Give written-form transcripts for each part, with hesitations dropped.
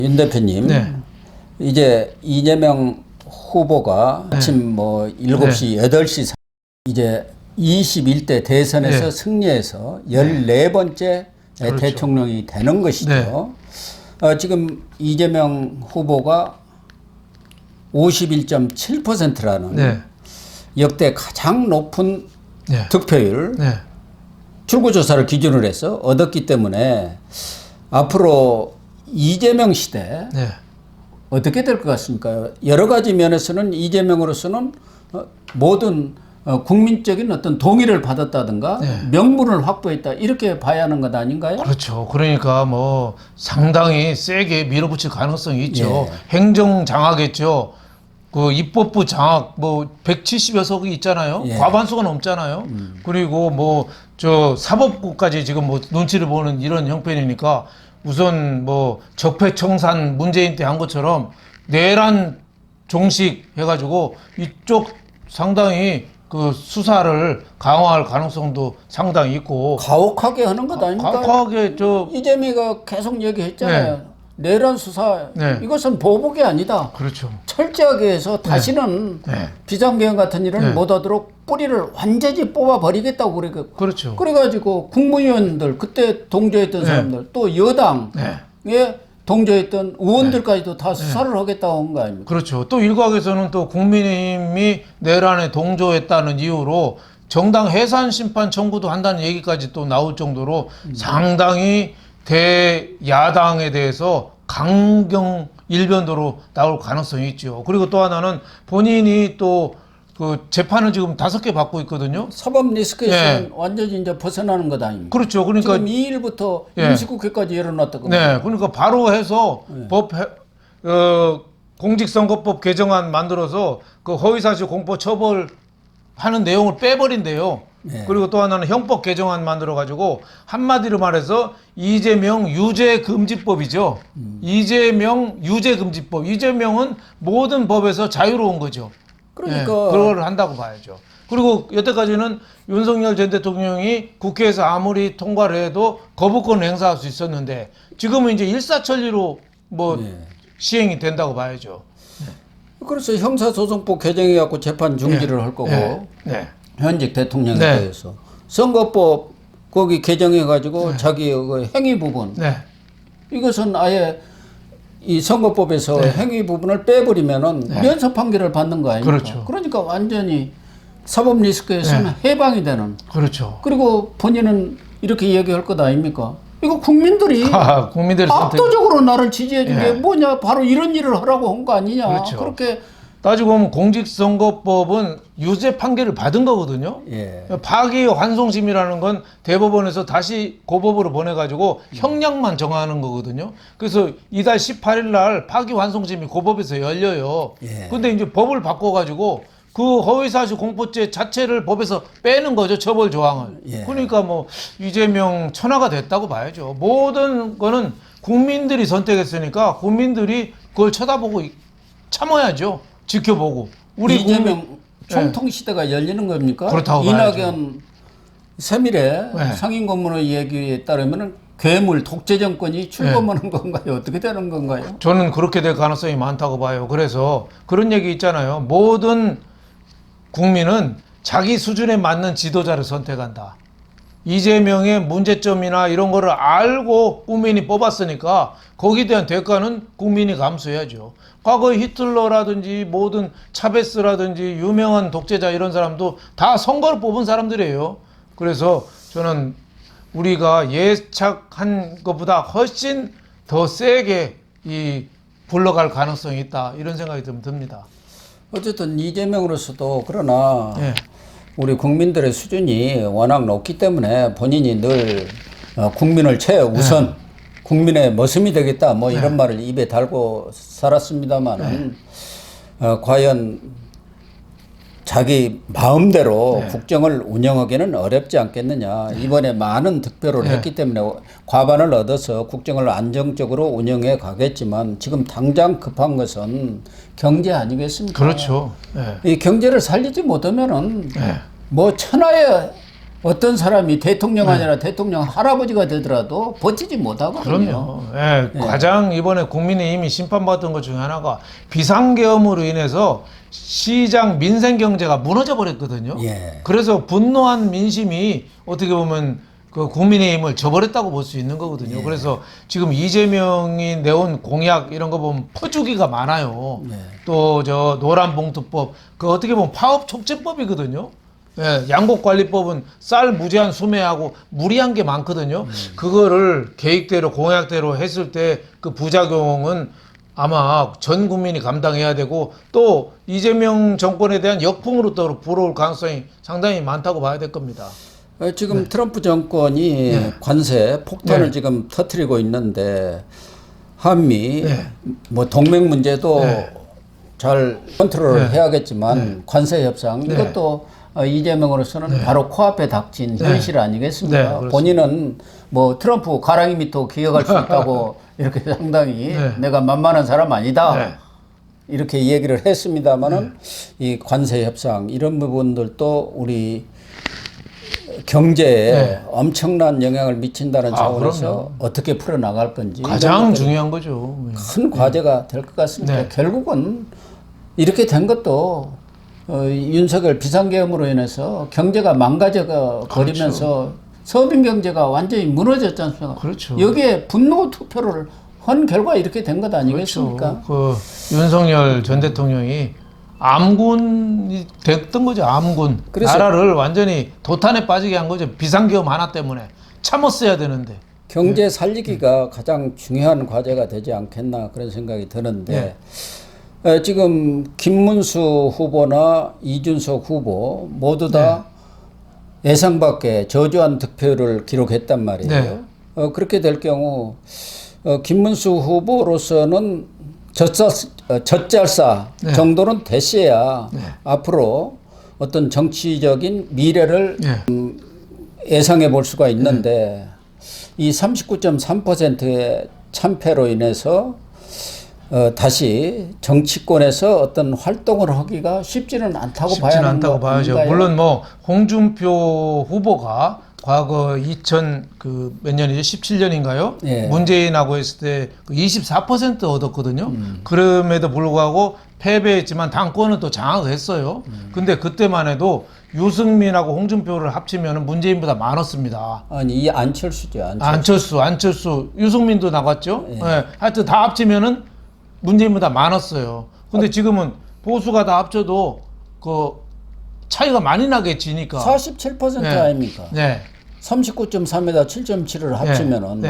윤 대표님, 네. 이제 이재명 후보가 네. 아침 뭐 7시, 8시 이제 21대 대선에서 네. 승리해서 14번째 그렇죠. 대통령이 되는 것이죠. 지금 이재명 후보가 51.7%라는 네. 역대 가장 높은 네. 득표율, 네. 출구조사를 기준으로 해서 얻었기 때문에 앞으로 이재명 시대 네. 어떻게 될 것 같습니까? 여러 가지 면에서는 이재명으로서는 모든 국민적인 어떤 동의를 받았다든가 네. 명분을 확보했다 이렇게 봐야 하는 것 아닌가요? 그렇죠. 그러니까 뭐 상당히 세게 밀어붙일 가능성이 있죠. 예. 행정 장악했죠. 그 입법부 장악 뭐 170여 석이 있잖아요. 예. 과반수가 넘잖아요. 그리고 뭐 저 사법부까지 지금 뭐 눈치를 보는 이런 형편이니까 우선 뭐 적폐청산 문재인 때 한 것처럼 내란 종식 해가지고 이쪽 상당히 그 수사를 강화할 가능성도 상당히 있고 가혹하게 하는 것 아닙니까? 가혹하게 저 이재명이가 계속 얘기했잖아요. 내란 수사 네. 이것은 보복이 아니다. 그렇죠. 철저하게 해서 다시는 네. 비상계엄 같은 일은 네. 못하도록 뿌리를 완전히 뽑아버리겠다고 그렇죠. 그래가지고 국무위원들 그때 동조했던 네. 사람들 또 여당에 네. 동조했던 의원들까지도 다 수사를 하겠다고 한 거 아닙니까? 그렇죠. 또 일각에서는 또 국민의힘이 내란에 동조했다는 이유로 정당 해산 심판 청구도 한다는 얘기까지 또 나올 정도로 상당히 대야당에 대해서 강경 일변도로 나올 가능성이 있죠. 그리고 또 하나는 본인이 또 그 재판을 지금 5개 받고 있거든요. 사법 리스크에서 네. 완전히 이제 벗어나는 것 아닙니까? 그렇죠. 그러니까 지금 2일부터 예. 임시국회까지 열어놨다고. 네, 그러니까 바로 해서 공직선거법 개정안 만들어서 그 허위사실 공포 처벌하는 내용을 빼버린대요. 네. 그리고 또 하나는 형법 개정안 만들어가지고 한마디로 말해서 이재명 유죄 금지법이죠. 이재명 유죄 금지법. 이재명은 모든 법에서 자유로운 거죠. 그러니까 그걸 한다고 봐야죠. 그리고 여태까지는 윤석열 전 대통령이 국회에서 아무리 통과를 해도 거부권을 행사할 수 있었는데 지금은 이제 일사천리로 뭐 시행이 된다고 봐야죠. 그래서 형사소송법 개정해갖고 재판 중지를 할 거고 현직 대통령에 대해서 선거법 거기 개정해가지고 자기 그 행위 부분 이것은 아예 이 선거법에서 행위 부분을 빼버리면은 면소 판결을 받는 거 아닙니까? 그렇죠. 그러니까 완전히 사법 리스크에서는 해방이 되는. 그렇죠. 그리고 본인은 이렇게 얘기할 것 아닙니까? 이거 국민들이 국민들의 압도적으로 나를 지지해 준 게 뭐냐? 바로 이런 일을 하라고 한 거 아니냐? 그렇죠. 그렇게 따지고 보면 공직선거법은 유죄 판결을 받은 거거든요. 파기환송심이라는 건 대법원에서 다시 고법으로 보내가지고 형량만 정하는 거거든요. 그래서 이달 18일 날 파기환송심이 고법에서 열려요. 근데 이제 법을 바꿔가지고 그 허위사실 공포죄 자체를 법에서 빼는 거죠. 처벌 조항을. 그러니까 뭐 이재명 천하가 됐다고 봐야죠. 모든 거는 국민들이 선택했으니까 국민들이 그걸 쳐다보고 참아야죠. 지켜보고. 우리 이재명 총통 시대가 열리는 겁니까? 그렇다고 이낙연 3일에 상임고문의 얘기에 따르면 괴물 독재 정권이 출범하는 건가요? 어떻게 되는 건가요? 저는 그렇게 될 가능성이 많다고 봐요. 그래서 그런 얘기 있잖아요. 모든 국민은 자기 수준에 맞는 지도자를 선택한다. 이재명의 문제점이나 이런 거를 알고 국민이 뽑았으니까 거기에 대한 대가는 국민이 감수해야죠. 과거에 히틀러라든지 모든 차베스라든지 유명한 독재자 이런 사람도 다 선거를 뽑은 사람들이에요. 그래서 저는 우리가 예측한 것보다 훨씬 더 세게 굴러갈 가능성이 있다. 이런 생각이 좀 듭니다. 어쨌든 이재명으로서도 그러나 우리 국민들의 수준이 워낙 높기 때문에 본인이 늘 국민을 최우선 국민의 머슴이 되겠다 뭐 이런 말을 입에 달고 살았습니다만은 과연 자기 마음대로 국정을 운영하기는 어렵지 않겠느냐. 이번에 많은 득표를 했기 때문에 과반을 얻어서 국정을 안정적으로 운영해 가겠지만 지금 당장 급한 것은 경제 아니겠습니까? 그렇죠. 이 경제를 살리지 못하면은 뭐 천하의 어떤 사람이 대통령 아니라 대통령 할아버지가 되더라도 버티지 못하거든요. 그럼요. 예, 가장 이번에 국민의힘이 심판받은 것 중에 하나가 비상계엄으로 인해서 시장 민생 경제가 무너져 버렸거든요. 예. 그래서 분노한 민심이 어떻게 보면 그 국민의힘을 저버렸다고 볼 수 있는 거거든요. 그래서 지금 이재명이 내온 공약 이런 거 보면 퍼주기가 많아요. 또 저 노란봉투법 그 어떻게 보면 파업 촉진법이거든요. 예, 양곡관리법은 쌀 무제한 수매하고 무리한 게 많거든요. 그거를 계획대로 공약대로 했을 때 그 부작용은 아마 전 국민이 감당해야 되고 또 이재명 정권에 대한 역풍으로 또 불어올 가능성이 상당히 많다고 봐야 될 겁니다. 지금 트럼프 정권이 관세 폭탄을 지금 터뜨리고 있는데 한미 뭐 동맹 문제도 잘 컨트롤을 해야겠지만 관세 협상 이것도 이재명으로서는 바로 코앞에 닥친 현실 아니겠습니까? 본인은 뭐 트럼프 가랑이 밑도 기억할 수 있다고 이렇게 상당히 내가 만만한 사람 아니다. 이렇게 얘기를 했습니다만은 이 관세 협상 이런 부분들도 우리 경제에 엄청난 영향을 미친다는 차원에서 그럼요. 어떻게 풀어나갈 건지 가장 중요한 거죠. 큰 과제가 될 것 같습니다. 결국은 이렇게 된 것도 윤석열 비상계엄으로 인해서 경제가 망가져 버리면서 서민 경제가 완전히 무너졌지 않습니까? 그렇죠. 여기에 분노 투표를 한 결과 이렇게 된 것 아니겠습니까? 그 윤석열 전 대통령이 암군이 됐던 거죠. 암군. 그래서 나라를 완전히 도탄에 빠지게 한 거죠. 비상계엄 하나 때문에 참았어야 되는데. 경제 살리기가 가장 중요한 과제가 되지 않겠나 그런 생각이 드는데 지금 김문수 후보나 이준석 후보 모두 다 예상 밖의 저조한 득표를 기록했단 말이에요. 그렇게 될 경우 김문수 후보로서는 젖잘싸 정도는 됐어야 앞으로 어떤 정치적인 미래를 예상해 볼 수가 있는데 이 39.3%의 참패로 인해서 다시 정치권에서 어떤 활동을 하기가 쉽지는 않다고 봐야 하는 거 봐야죠. 아닌가요? 물론 뭐 홍준표 후보가 과거 2000 그 몇 년이죠? 17년인가요? 문재인하고 했을 때 24% 얻었거든요. 그럼에도 불구하고 패배했지만 당권은 또 장악했어요. 근데 그때만 해도 유승민하고 홍준표를 합치면 문재인보다 많았습니다. 아니 이 안철수죠. 안철수, 유승민도 나갔죠. 하여튼 다 합치면은 문재인보다 많았어요. 근데 지금은 보수가 다 합쳐도 그 차이가 많이 나게 지니까 47% 아닙니까? 39.3에다 7.7을 합치면은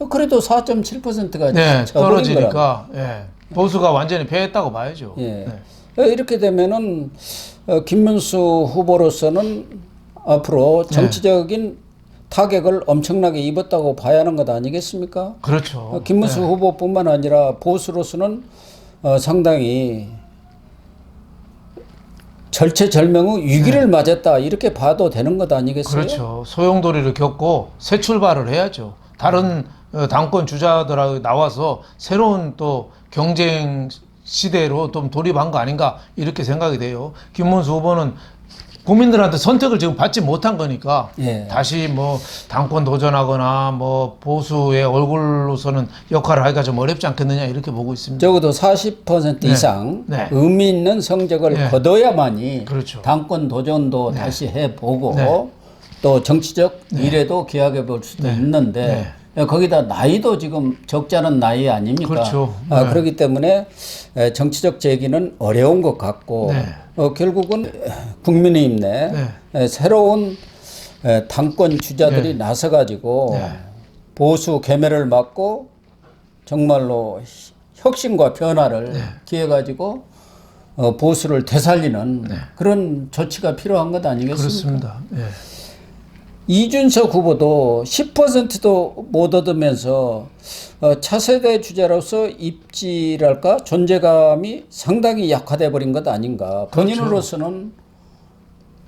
그래도 4.7%가 떨어지니까 보수가 완전히 패했다고 봐야죠. 이렇게 되면은 김문수 후보로서는 앞으로 정치적인 타격을 엄청나게 입었다고 봐야 하는 것 아니겠습니까? 그렇죠. 김문수 후보뿐만 아니라 보수로서는 상당히 절체절명의 위기를 맞았다 이렇게 봐도 되는 것 아니겠어요? 그렇죠. 소용돌이를 겪고 새 출발을 해야죠. 다른 당권 주자들하고 나와서 새로운 또 경쟁 시대로 좀 돌입한 거 아닌가 이렇게 생각이 돼요. 김문수 후보는 국민들한테 선택을 지금 받지 못한 거니까 다시 뭐 당권 도전하거나 뭐 보수의 얼굴로서는 역할을 하기가 좀 어렵지 않겠느냐 이렇게 보고 있습니다. 적어도 40% 이상 의미 있는 성적을 거둬야만이 당권 도전도 다시 해보고 또 정치적 미래도 기약해 볼 수도 있는데 거기다 나이도 지금 적지 않은 나이 아닙니까? 그렇죠. 그렇기 때문에 정치적 재기는 어려운 것 같고 결국은 국민의힘 내 새로운 당권 주자들이 나서가지고 보수 괴멸을 막고 정말로 혁신과 변화를 기해가지고 보수를 되살리는 그런 조치가 필요한 것 아니겠습니까? 그렇습니다. 이준석 후보도 10%도 못 얻으면서 차세대 주자로서 입지랄까 존재감이 상당히 약화돼 버린 것 아닌가. 본인으로서는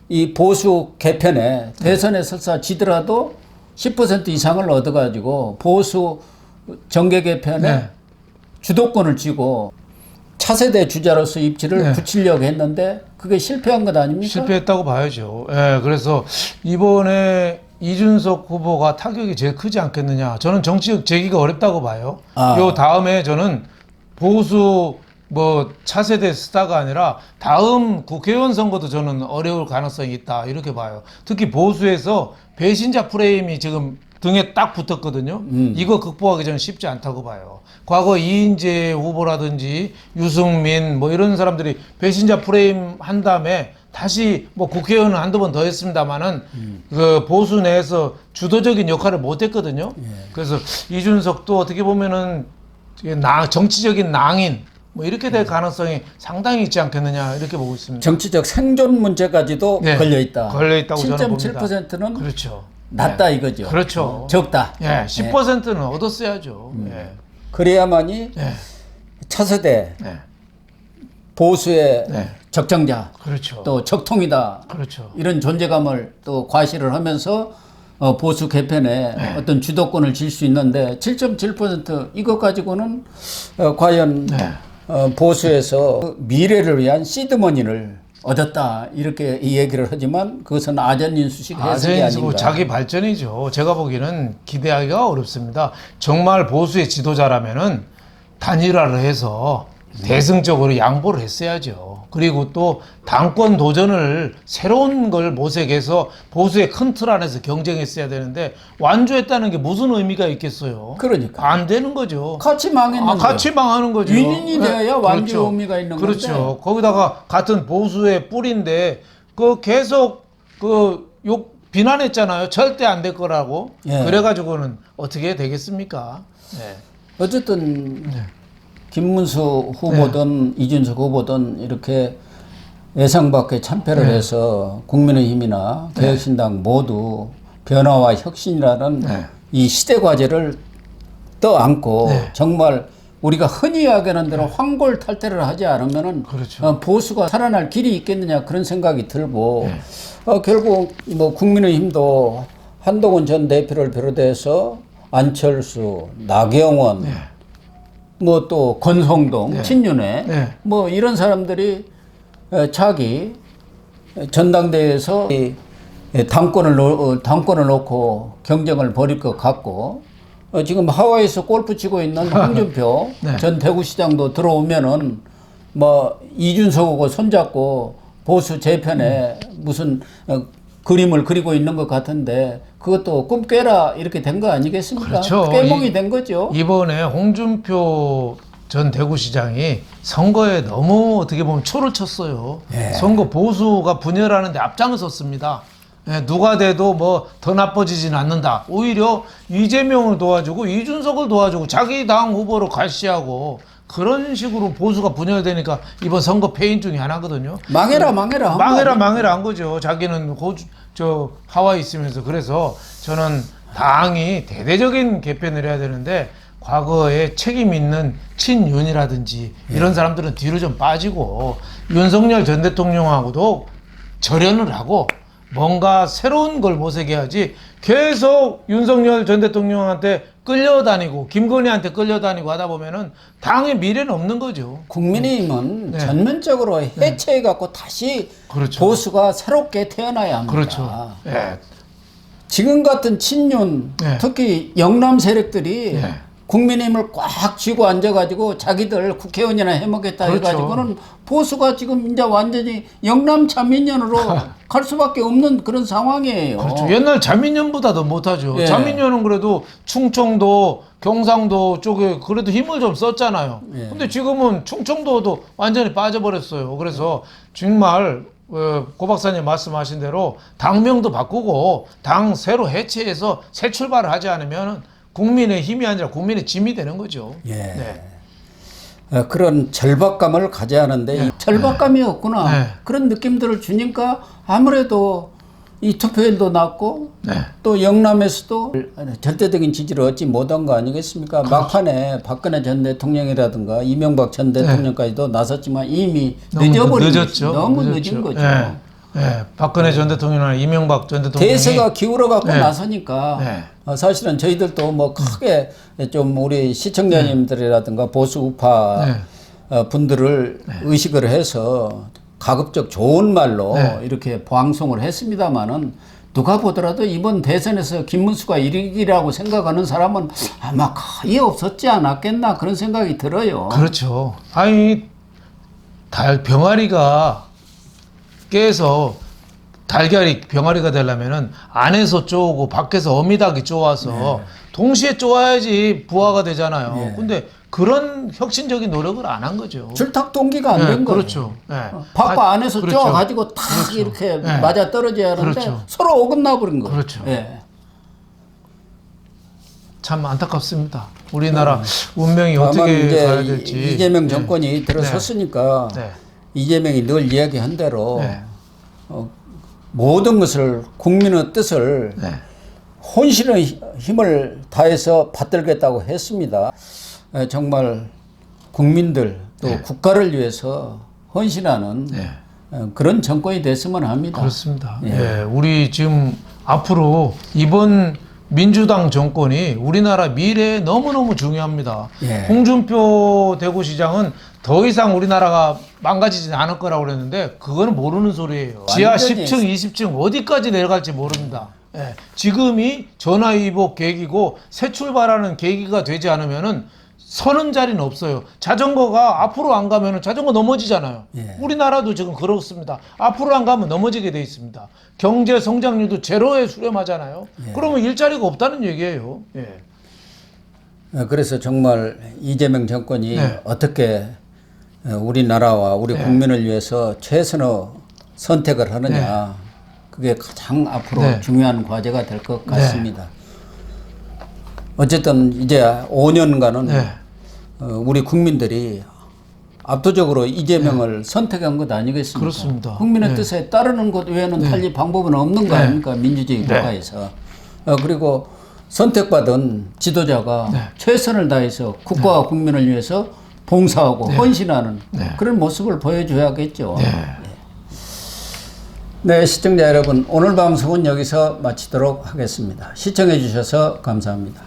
이 보수 개편에 대선에 설사 지더라도 10% 이상을 얻어가지고 보수 정계 개편에 주도권을 쥐고 차세대 주자로서 입지를 네. 굳히려고 했는데 그게 실패한 것 아닙니까? 실패했다고 봐야죠. 예, 그래서 이번에 이준석 후보가 타격이 제일 크지 않겠느냐. 저는 정치적 재기가 어렵다고 봐요. 요 다음에 저는 보수 뭐 차세대 스타가 아니라 다음 국회의원 선거도 저는 어려울 가능성이 있다 이렇게 봐요. 특히 보수에서 배신자 프레임이 지금 등에 딱 붙었거든요. 이거 극복하기 저는 쉽지 않다고 봐요. 과거 이인재 후보라든지 유승민 뭐 이런 사람들이 배신자 프레임 한 다음에 다시 뭐 국회의원은 한두 번 더 했습니다만은 그 보수 내에서 주도적인 역할을 못 했거든요. 그래서 이준석도 어떻게 보면은 정치적인 낭인 뭐 이렇게 될 가능성이 상당히 있지 않겠느냐 이렇게 보고 있습니다. 정치적 생존 문제까지도 네, 걸려 있다. 걸려 있다고 저는 봅니다. 7.7%는 그렇죠. 낮다 이거죠. 그렇죠. 적다. 예, 10%는 얻었어야죠. 예. 그래야만이 예. 차세대 네. 보수의 네. 적정자 그렇죠. 또 적통이다. 그렇죠. 이런 존재감을 또 과시를 하면서 보수 개편에 어떤 주도권을 질 수 있는데 7.7% 이것 가지고는 과연 보수에서 미래를 위한 시드머니를 얻었다 이렇게 이 얘기를 하지만 그것은 아전인수식 해석이 아닌가. 자기 발전이죠. 제가 보기에는 기대하기가 어렵습니다. 정말 보수의 지도자라면은 단일화를 해서 대승적으로 양보를 했어야죠. 그리고 또 당권 도전을 새로운 걸 모색해서 보수의 큰 틀 안에서 경쟁했어야 되는데 완주했다는 게 무슨 의미가 있겠어요? 그러니까 안 되는 거죠. 같이 망했는데 같이 망하는 거죠. 윈윈이 되어야 완주 그렇죠. 의미가 있는 그렇죠. 건데. 거기다가 같은 보수의 뿌리인데 그 계속 그 욕 비난했잖아요. 절대 안 될 거라고. 예. 그래가지고는 어떻게 되겠습니까? 네. 어쨌든 김문수 후보든 이준석 후보든 이렇게 예상 밖의 참패를 해서 국민의힘이나 개혁신당 모두 변화와 혁신이라는 이 시대 과제를 떠안고 정말 우리가 흔히 이야기하는 대로 황골탈퇴를 하지 않으면은 그렇죠. 보수가 살아날 길이 있겠느냐 그런 생각이 들고 결국 뭐 국민의힘도 한동훈 전 대표를 비롯해서 안철수, 나경원 뭐 또 권성동, 친윤회 뭐 이런 사람들이 자기 전당대회에서 당권을 놓고 경쟁을 벌일 것 같고 지금 하와이에서 골프 치고 있는 홍준표 전 대구시장도 들어오면은 뭐 이준석하고 손잡고 보수 재편에 무슨 그림을 그리고 있는 것 같은데 그것도 꿈 깨라 이렇게 된 거 아니겠습니까? 그렇죠. 깨몽이 된 거죠. 이번에 홍준표 전 대구시장이 선거에 너무 어떻게 보면 초를 쳤어요. 선거 보수가 분열하는데 앞장섰습니다. 누가 돼도 뭐 더 나빠지진 않는다. 오히려 이재명을 도와주고 이준석을 도와주고 자기 당 후보로 갈시하고 그런 식으로 보수가 분열되니까 이번 선거 패인 중에 하나거든요. 망해라 한 거죠. 자기는 하와이 있으면서. 그래서 저는 당이 대대적인 개편을 해야 되는데 과거에 책임 있는 친윤이라든지 이런 사람들은 뒤로 좀 빠지고 윤석열 전 대통령하고도 절연을 하고 뭔가 새로운 걸 모색해야지 계속 윤석열 전 대통령한테 끌려다니고 김건희한테 끌려다니고 하다 보면은 당의 미래는 없는 거죠. 국민의힘은 전면적으로 해체해갖고 다시 그렇죠. 보수가 새롭게 태어나야 합니다. 그렇죠. 지금 같은 친윤, 특히 영남 세력들이 국민의힘을 꽉 쥐고 앉아가지고 자기들 국회의원이나 해먹겠다 해가지고는 보수가 지금 이제 완전히 영남 자민련으로 갈 수밖에 없는 그런 상황이에요. 그렇죠. 옛날 자민련보다도 못하죠. 자민련은 그래도 충청도, 경상도 쪽에 그래도 힘을 좀 썼잖아요. 근데 지금은 충청도도 완전히 빠져버렸어요. 그래서 정말 고 박사님 말씀하신 대로 당명도 바꾸고 당 새로 해체해서 새 출발을 하지 않으면 국민의 힘이 아니라 국민의 짐이 되는 거죠. 그런 절박감을 가져야 하는데 이 절박감이 없구나 그런 느낌들을 주니까 아무래도 이 투표율도 낮고 또 영남에서도 절대적인 지지를 얻지 못한 거 아니겠습니까? 그렇죠. 막판에 박근혜 전 대통령이라든가 이명박 전 대통령까지도 나섰지만 이미 늦어버렸죠. 너무 늦은 거죠. 박근혜 전 대통령이나 이명박 전 대통령이 대세가 기울어갖고 나서니까 사실은 저희들도 뭐 크게 좀 우리 시청자님들이라든가 보수 우파 분들을 의식을 해서 가급적 좋은 말로 이렇게 방송을 했습니다마는 누가 보더라도 이번 대선에서 김문수가 이기라고 생각하는 사람은 아마 거의 없었지 않았겠나 그런 생각이 들어요. 그렇죠. 아니 병아리가 깨서 달걀이 병아리가 되려면은 안에서 쪼고 밖에서 어미닭이 쪼아서 동시에 쪼아야지 부화가 되잖아요. 근데 그런 혁신적인 노력을 안 한 거죠. 출탁 동기가 안 된 거예요. 그렇죠. 밖 안에서 그렇죠. 쪼아가지고 탁 그렇죠. 이렇게 맞아 떨어져야 하는데 그렇죠. 서로 어긋나 버린 거예요. 그렇죠. 예. 참 안타깝습니다. 우리나라 운명이 다만 어떻게 이제 가야 될지. 이재명 정권이 들어섰으니까 이재명이 늘 이야기한 대로 모든 것을 국민의 뜻을 혼신의 힘을 다해서 받들겠다고 했습니다. 정말 국민들 또 국가를 위해서 헌신하는 그런 정권이 됐으면 합니다. 그렇습니다. 우리 지금 앞으로 이번 민주당 정권이 우리나라 미래에 너무너무 중요합니다. 홍준표 대구시장은 더 이상 우리나라가 망가지지 않을 거라고 그랬는데 그거는 모르는 소리예요. 지하 10층, 20층 어디까지 내려갈지 모릅니다. 지금이 전화위복 계기고 새 출발하는 계기가 되지 않으면은 서는 자리는 없어요. 자전거가 앞으로 안 가면은 자전거 넘어지잖아요. 우리나라도 지금 그렇습니다. 앞으로 안 가면 넘어지게 돼 있습니다. 경제 성장률도 제로에 수렴하잖아요. 그러면 일자리가 없다는 얘기예요. 그래서 정말 이재명 정권이 어떻게 우리나라와 우리 국민을 위해서 최선의 선택을 하느냐 그게 가장 앞으로 중요한 과제가 될 것 같습니다. 어쨌든 이제 5년간은 우리 국민들이 압도적으로 이재명을 선택한 것 아니겠습니까? 그렇습니다. 국민의 뜻에 따르는 것 외에는 달리 방법은 없는 거 아닙니까? 민주주의 국가에서. 그리고 선택받은 지도자가 최선을 다해서 국가와 국민을 위해서 봉사하고 헌신하는 그런 모습을 보여줘야겠죠. 네, 시청자 여러분, 오늘 방송은 여기서 마치도록 하겠습니다. 시청해 주셔서 감사합니다.